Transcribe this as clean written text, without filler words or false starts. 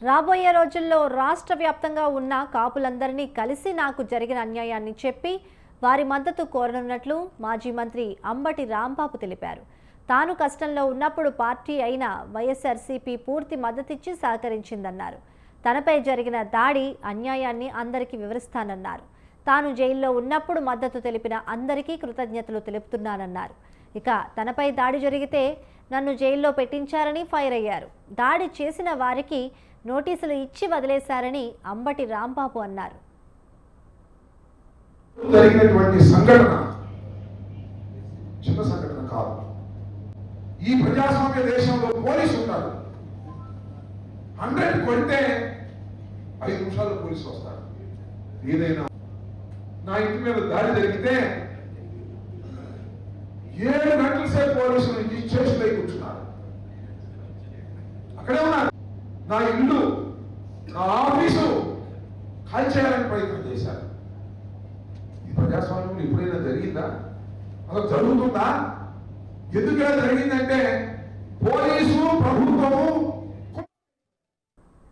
రాబోయే రోజుల్లో రాష్ట్ర వ్యాప్తంగా ఉన్న కాపులందరినీ కలిసి నాకు జరిగిన అన్యాయాన్ని చెప్పి వారి మద్దతు కోరనున్నట్లు మాజీ మంత్రి అంబటి రాంబాబు తెలిపారు. తాను కష్టంలో ఉన్నప్పుడు పార్టీ అయిన వైఎస్ఆర్సీపీ పూర్తి మద్దతిచ్చి సహకరించిందన్నారు. తనపై జరిగిన దాడి అన్యాయాన్ని అందరికీ వివరిస్తానన్నారు. తాను జైల్లో ఉన్నప్పుడు మద్దతు తెలిపిన అందరికీ కృతజ్ఞతలు తెలుపుతున్నానన్నారు. ఇక తనపై దాడి జరిగితే నన్ను జైల్లో పెట్టించారని ఫైర్ అయ్యారు. దాడి చేసిన వారికి నోటీసులు ఇచ్చి వదిలేశారని అంబటి రాంబాబు అన్నారు. జరిగినటువంటి సంఘటన చిన్న సంఘటన కాదు. ఈ ప్రజాస్వామ్య దేశంలో పోలీసు ఉంటారు. 100 కొడితే 5 నిమిషాల్లో పోలీసు వస్తారు. ఏదైనా నా ఇంటి మీద దాడి జరిగితే 7 గంటల సేపు పోలీసులు స్టేషన్లో కూర్చున్నారు. అక్కడే ఉన్నారు. నా ఇల్లు, నా ఆఫీసు ఖాళీ చేయాలని ప్రయత్నం చేశారు. ఈ ప్రజాస్వామ్యం ఎప్పుడైనా జరిగిందా? అలా జరుగుతుందా? ఎందుకు ఇలా జరిగిందంటే